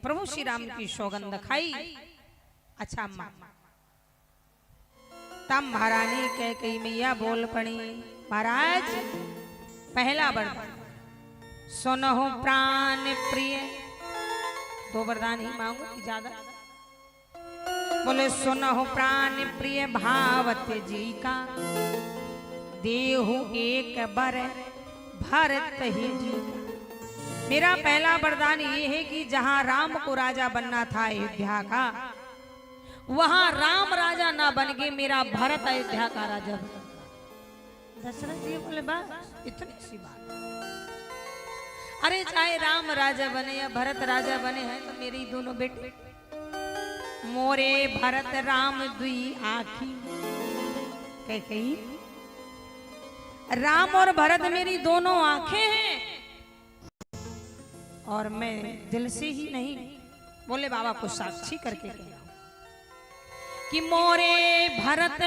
प्रभु श्री राम की सौगंध खाई। अच्छा अम्मा, तब महारानी कह कही मैया बोल पड़ी, महाराज पहला वरदान सुनहो प्राण प्रिय। दो वरदान ही मांगू कि ज्यादा? बोले सुनहो प्राण प्रिय भावत जी का, देहु एक बर भरत ही जी का। मेरा पहला वरदान ये है कि जहां राम को राजा बनना था अयोध्या का, वहां राम राजा ना बन के मेरा भरत अयोध्या का राजा बना। दशरथ जी बोले बस इतनी सी बात। अरे चाहे राम राजा बने या भरत राजा बने हैं तो मेरे ही दोनों बेटे, मोरे भरत राम दुई आखी। कह कही राम और भरत मेरी दोनों आंखें हैं, और मैं दिल से ही नहीं, बोले बाबा को साक्षी करके कह कि मोरे भरत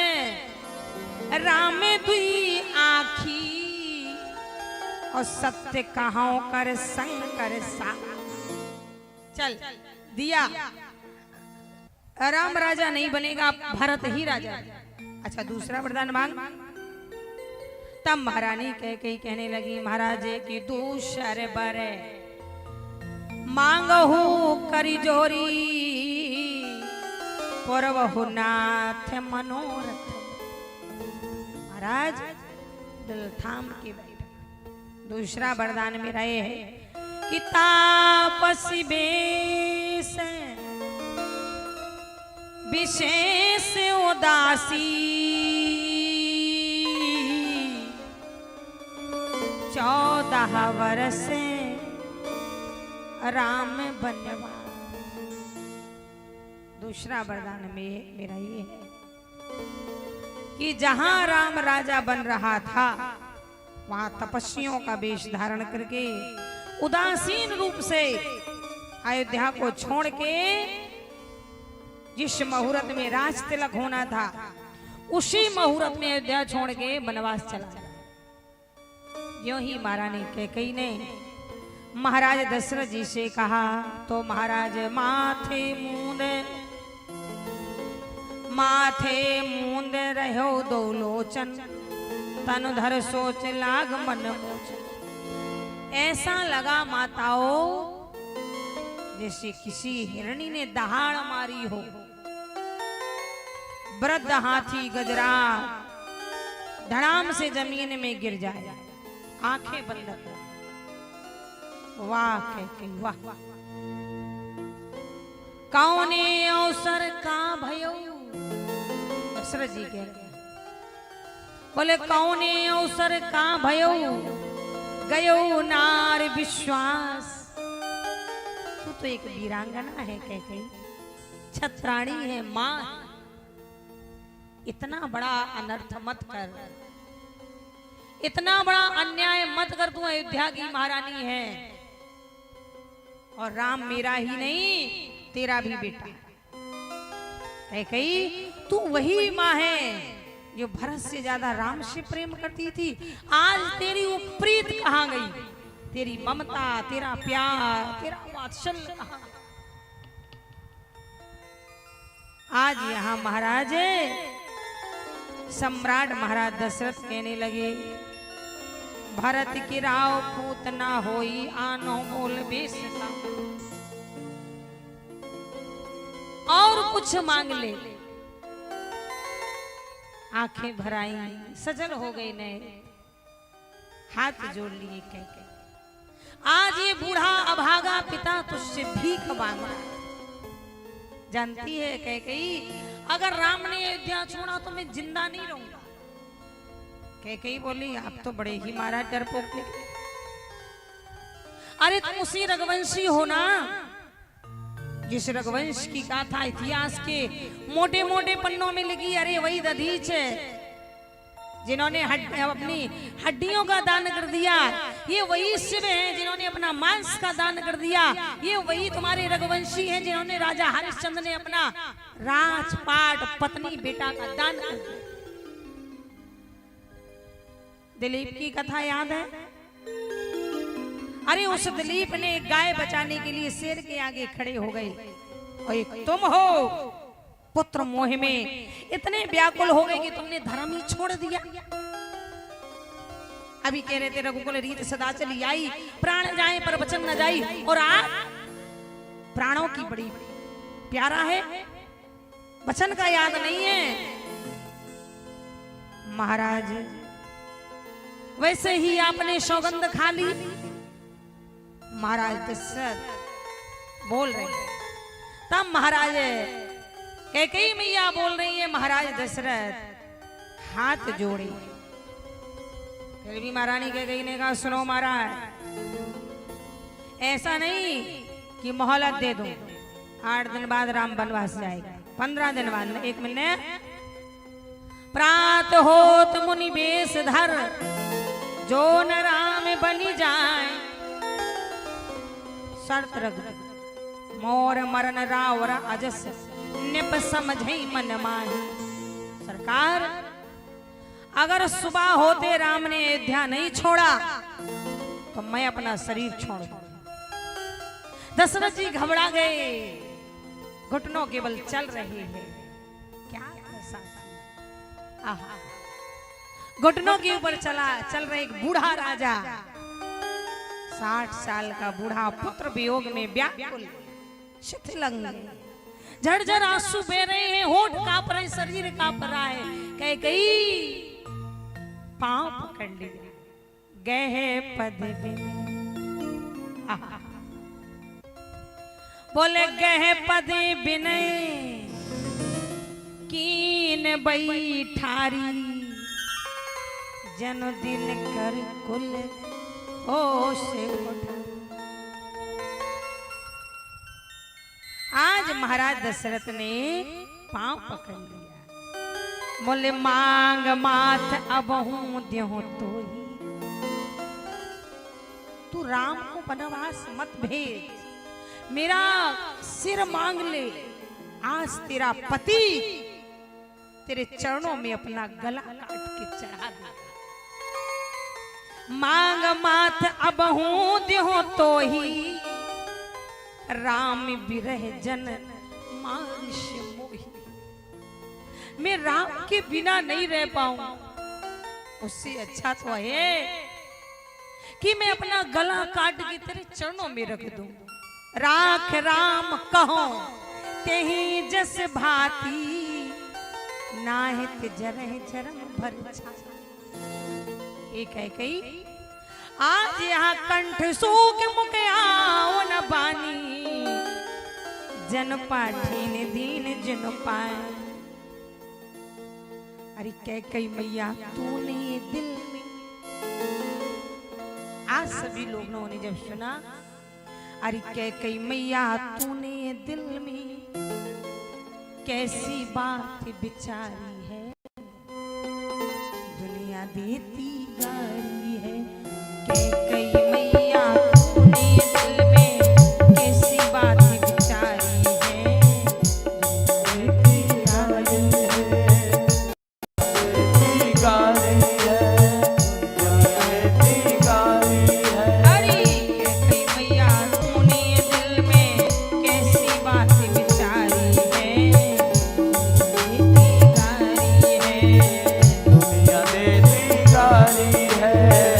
राम दुई आखी, और सत्य कहां कर शंकर सा। चल दिया, राम राजा नहीं बनेगा, भरत ही राजा। अच्छा दूसरा वरदान मांग। तब महारानी कह कही कहने लगी, महाराज की दूसर बरे मांगहु करी जोरी, पुरवहु नाथ मनोरथ। महाराज दिल थाम के बैठे। दूसरा वरदान मेरा ये है कि तापसी बेस विशेष उदासी, 14 वर्ष राम बनवास। दूसरा वरदान में मेरा ये है कि जहां राम राजा बन रहा था, वहां तपस्वियों का वेश धारण करके उदासीन रूप से अयोध्या को छोड़ के जिस मुहूर्त में राज तिलक होना था, उसी मुहूर्त में अयोध्या छोड़ के वनवास चला। यूं ही महारानी कैकेयी ने महाराज दशरथ जी से कहा तो महाराज माथे मूंद रहो दो लोचन, तन धर सोच लाग मन मोचन। ऐसा लगा माताओं जैसे किसी हिरणी ने दहाड़ मारी हो। वृद्ध हाथी गजरा धड़ाम से जमीन में गिर जाए, आंखें बंद कर। वाह कैकेयी वाह, कौने अवसर का भयो। दशरथ जी कह रहे बोले कौने अवसर का भयो, गयो नार विश्वास। तू तो एक वीरांगना है कैकेयी, छत्राणी है, मां। इतना बड़ा अनर्थ मत कर, इतना बड़ा अन्याय मत कर। तू अयोध्या की महारानी है, और राम मेरा ही नहीं तेरा भी बेटा है। कैकेयी तू वही मां है जो भरत से ज्यादा राम से प्रेम करती थी। आज तेरी वो प्रीत कहां गई, तेरी ममता, तेरा प्यार, तेरा वात्सल्य कहां? आज यहाँ महाराज सम्राट महाराज दशरथ कहने लगे, भरत की राव पूत ना होई, आनो बोल बेस। और कुछ मांग ले। आंखें भराई, सजल हो गई ने, हाथ जोड़ लिए कैकेयी। आज ये बूढ़ा अभागा पिता तुझसे भीख मांग रहा। जानती है कैकेयी, अगर राम ने अयोध्या छोड़ा तो मैं जिंदा नहीं रहूंगा। कैकेयी बोली आप तो बड़े ही महाराज डरपोक निकले। अरे तुम उसी रघुवंशी हो ना, जिस रघुवंश की गाथा इतिहास के मोटे मोटे पन्नों में लिखी। अरे वही दधीच है जिन्होंने अपनी हड्डियों का दान कर दिया। ये वही शिव हैं जिन्होंने अपना मांस का दान कर दिया। ये वही तुम्हारे रघुवंशी हैं जिन्होंने राजा हरिश्चंद्र ने अपना राजपाट पत्नी बेटा का दान कर दिया। दिलीप की कथा याद है? अरे उस दिलीप ने गाय बचाने के लिए शेर के आगे खड़े हो गए और एक तुम हो पुत्र मोह में इतने व्याकुल हो गए कि तुमने धर्म ही छोड़ दिया। अभी कह रहे थे रघुकुल रीत सदा चली आई, प्राण जाए पर वचन न जाई, और आज प्राणों की बड़ी प्यारा है, वचन का याद नहीं है। महाराज वैसे ही आपने सौगंध खा ली। महाराज दशरथ बोल रहे हैं, तब महाराज कैकेयी मैया बोल रही है, महाराज दशरथ हाथ जोड़े। फिर भी महारानी कैकेयी ने कहा, सुनो महाराज, ऐसा नहीं कि मोहलत दे दो, 8 दिन बाद राम वनवास जाएगा, 15 दिन बाद, 1 महीने। प्रात होत मुनि बेश धर, जो न राम बनी जाए, शर्त रख दो, मोर मरण रावर अजस, निप समझई मन माही। सरकार, अगर सुबह होते राम ने अयोध्या नहीं छोड़ा तो मैं अपना शरीर छोड़ दूंगा। दशरथ जी घबरा गए, घुटनों केवल चल रहे हैं। क्या आहा, घुटनों के ऊपर चल रहे एक बूढ़ा राजा, 60 साल का बूढ़ा, पुत्र वियोग में व्याकुल, शिथिलंग, झरझर आंसू बह रहे हैं, होठ कांप रहे, शरीर कांप रहा है। कैकेयी पांव पकड़ लिया, गए पद बोले, गए पद बिनय कीन बैठारी, जन दिन कर कुल होश उठा। आज महाराज दशरथ ने पांव पकड़ लिया, बोले, मांग माथ अब हूं देहु तो ही, तू राम को वनवास मत भेज, मेरा सिर मांग ले। आज तेरा पति तेरे चरणों में अपना गला काट के चढ़ा देगा। मांग माथ अब हूं देहु तो ही, राम विरह जन मारिश मोही। मैं राम के बिना नहीं रह पाऊंगा, उससे अच्छा तो है कि मैं अपना गला काट के तेरे चरणों में रख दूं। राख राम कहो तेहि जस भाती, नाहित जरह जरम भर छा। एक है कई, आज यहाँ कंठ सूख मुख आओ न बानी, जन पाठीन दीन जन पाए। अरे कैकेयी मैया, तूने दिल में, आज सभी लोगों ने जब सुना, अरे कैकेयी मैया तूने दिल में कैसी बात बिचारी है, दुनिया देती गारी है। कैकेयी मैया तूने दिल में कैसी बात बिचारी है, दुनिया देती गारी है। है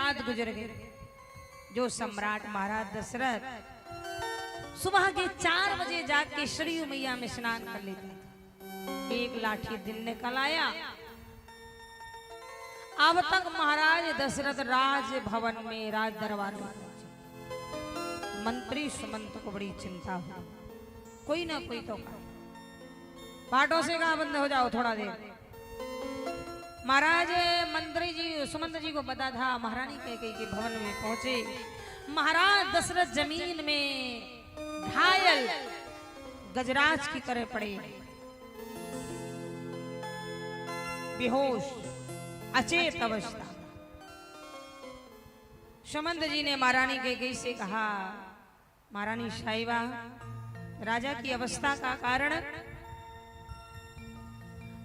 रात गुजर गई। जो सम्राट महाराज दशरथ सुबह के 4 बजे जाके सरयू मैया में स्नान कर लेते थे। एक लाठी दिन निकल आया। अब तक महाराज दशरथ राज भवन में राज दरबार में पहुंचे। मंत्री सुमंत को बड़ी चिंता हुई। कोई ना कोई तो पाटों से कहा बंद हो जाओ थोड़ा देर। महाराज मंत्री जी सुमंत जी को पता था महारानी कैकेयी के भवन में पहुंचे। महाराज दशरथ जमीन में घायल गजराज की तरह पड़े, बेहोश अचेत अवस्था। सुमंत जी ने महारानी कैकेयी से कहा, महारानी साहिबा राजा की अवस्था का कारण।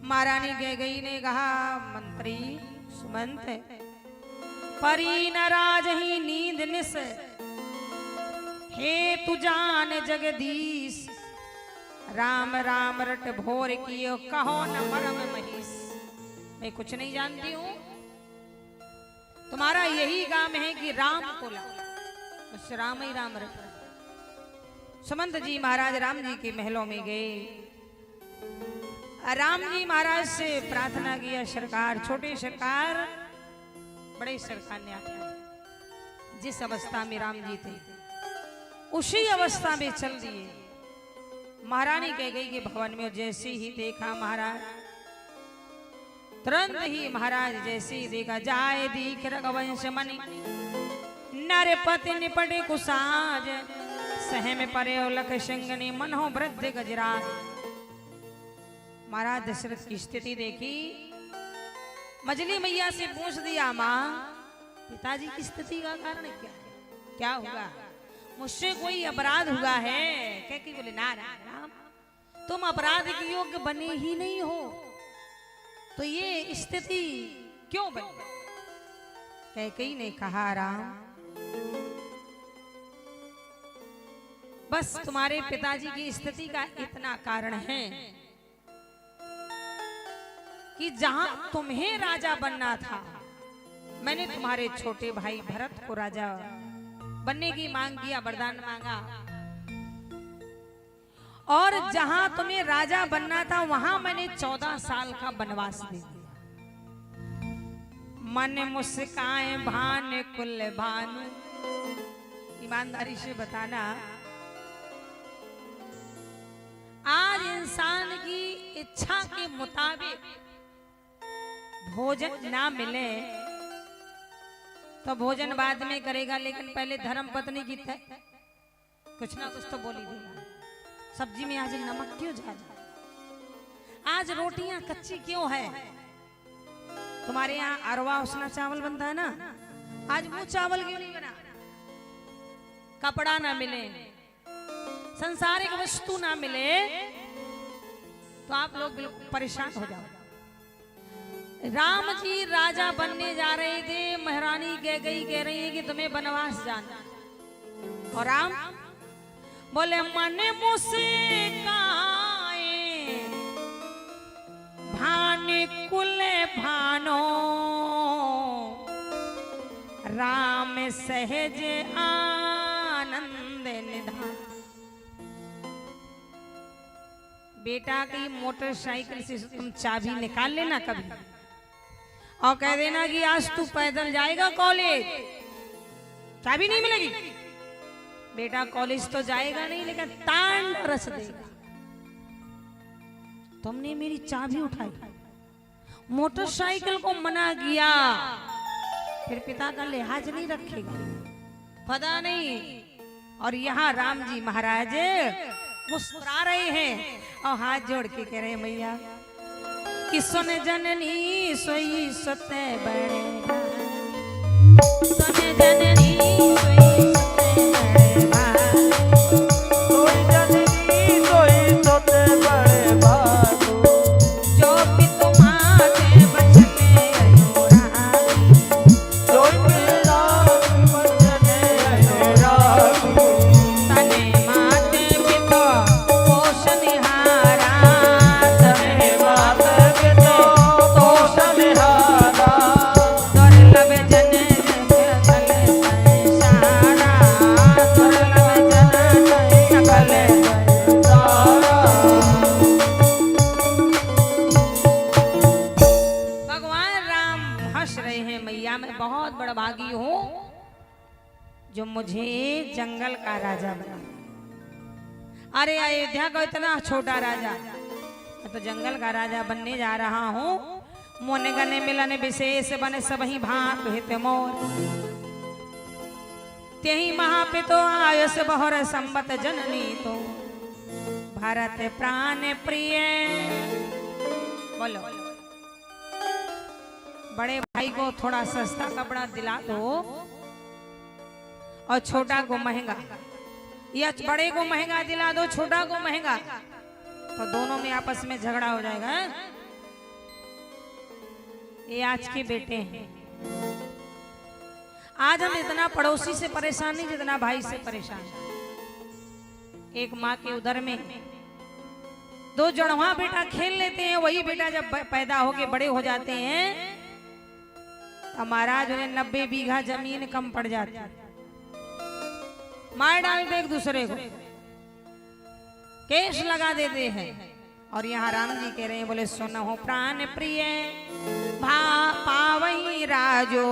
महारानी कैकेयी ने कहा, मंत्री सुमंत परी न राज ही नींद निस, हे तू जान जगदीश, राम राम रट भोर कियो कहो न मरम महिष। मैं कुछ नहीं जानती हूँ, तुम्हारा यही काम है कि राम को लाओ, बस राम ही राम रट। सुमंत जी महाराज राम जी के महलों में गए। राम जी महाराज से प्रार्थना किया, सरकार छोटे सरकार बड़े सरकार ने आते। जिस अवस्था में राम जी थे उसी अवस्था में चल दिए। महारानी कैकेयी के भवन में जैसे ही देखा महाराज, तुरंत ही महाराज जैसे ही देखा, जाए दीख रघुवंश मणि, नरपति निपटे कुसाज, सहम परे लख सिंगनी, मनहो वृद्ध गजराज। महाराज दशरथ की स्थिति देखी। मजली मैया से पूछ दिया, माँ पिताजी की स्थिति का कारण क्या है, क्या हुआ, मुझसे कोई अपराध हुआ है? कैकेयी बोले, ना राम तुम अपराध के योग्य बने ही नहीं हो, तो ये स्थिति क्यों बनी? कैकेयी ने कहा, राम बस तुम्हारे पिताजी की स्थिति का इतना कारण है कि जहां तुम्हें राजा बनना था, मैंने तुम्हारे छोटे भाई भरत को राजा बनने की मांग किया, वरदान मांगा, और जहां तुम्हें राजा बनना था वहां मैंने 14 साल का वनवास दे दिया। मन मुस्काए भान कुल भानु, ईमानदारी से बताना, आज इंसान की इच्छा के मुताबिक भोजन ना मिले तो भोजन बाद में करेगा, लेकिन पहले धर्म पत्नी की कुछ ना कुछ तो बोल ही देगा। सब्जी में आज नमक क्यों ज्यादा, आज रोटियां कच्ची क्यों है? तुम्हारे यहाँ अरवा उसना चावल बनता है ना, आज वो चावल क्यों नहीं बना? कपड़ा ना मिले, संसारिक वस्तु ना मिले तो आप लोग बिल्कुल परेशान हो जाओ। राम जी राजा बनने जा रहे थे, महारानी कैकेयी कह रही है कि तुम्हें वनवास जाना, और राम बोले मन मुस्काए भान कुल भानो, राम सहज आनंद निधान। बेटा की मोटरसाइकिल से तुम चाबी निकाल लेना कभी और कह देना कि आज तू पैदल जाएगा कॉलेज, चाबी नहीं मिलेगी। बेटा कॉलेज तो जाएगा नहीं, लेकिन तांड रस देगा। तुमने मेरी चाबी उठाई, मोटरसाइकिल को मना किया, फिर पिता का लिहाज नहीं रखेगा, पता नहीं। और यहाँ राम जी महाराज मुस्कुरा रहे हैं और हाथ जोड़ के कह रहे हैं, मैया कि सुन जननी सोई सते बड़े, सुन जननी सोई सते बड़े, सोई जननी सोई सते बड़े भागो, जो भी तुम्हारे बचने अयोरा, जो मेरा बचने अयोरा, तने माते पिता पोषण हारा, तने माते पिता पोषण हारा, कर लब जने जो मुझे जंगल का राजा बना। अरे अयोध्या का इतना छोटा राजा, मैं तो जंगल का राजा बनने जा रहा हूँ। मोने गने मिलन विशेष बने सबही भांत हित मोर, तेहि महापितो आयुष बहर संबत जननी तो भारत प्राण प्रिय। बोलो बड़े भाई को थोड़ा सस्ता कपड़ा दिला दो और छोटा को महंगा, या बड़े को महंगा दिला दो छोटा को महंगा, तो दोनों में आपस में झगड़ा हो जाएगा। ये आज के बेटे हैं। आज हम इतना पड़ोसी से परेशान नहीं जितना भाई से परेशान। एक माँ के उदर में दो जुड़वा बेटा खेल लेते हैं, वही बेटा जब पैदा होके बड़े हो जाते हैं तो महाराज उन्हें 90 बीघा जमीन कम पड़ जाती है, मार डालते एक दूसरे को, केस लगा देते हैं। और यहाँ राम जी कह रहे हैं, बोले सुनहु प्राण प्रिय पावही राजो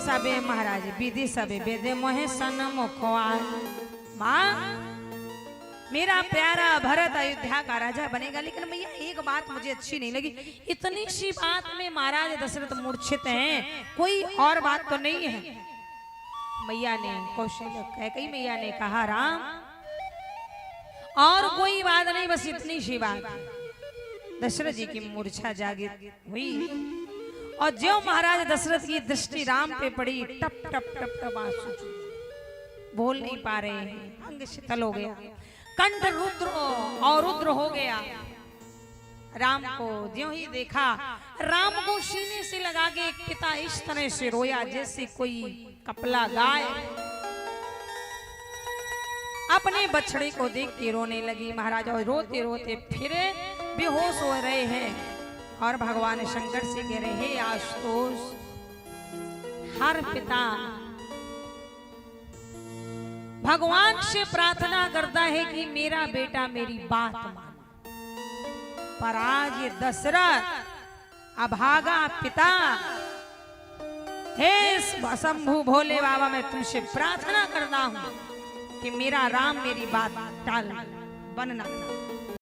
सबे महाराज विधि सबे वेदे मोहे सन मुखवाल। माँ मेरा प्यारा भरत अयोध्या का राजा बनेगा, लेकिन भैया एक बात मुझे अच्छी नहीं लगी, इतनी सी बात में महाराज दशरथ मूर्छित हैं, कोई और बात तो नहीं है। मैया ने कौशल्य कैकेयी मैया ने कहा राम और कोई बात नहीं, बस इतनी सी बात। दशरथ जी की मूर्छा जागृत हुई और जो महाराज दशरथ की दृष्टि राम पे पड़ी, टप टप टप टप आंसू, बोल नहीं पा रहे हैं, अंग शीतल हो गया, कंठ रुद्र और रुद्र हो गया। राम को ज्यों ही देखा, राम को सीने से लगा के एक पिता इस तरह से रोया जैसे कोई कपला गाय अपने बछड़े को देख के रोने लगी। महाराज और रोते रोते फिर बेहोश हो रहे हैं और भगवान शंकर से कह रहे हैं, आशुतोष हर पिता भगवान से प्रार्थना करता है कि मेरा बेटा मेरी बात माने, पर आज ये दशरथ अभागा पिता, हे शंभु भोले बाबा मैं तुमसे प्रार्थना करता हूं कि मेरा राम मेरी बात टाल बनना।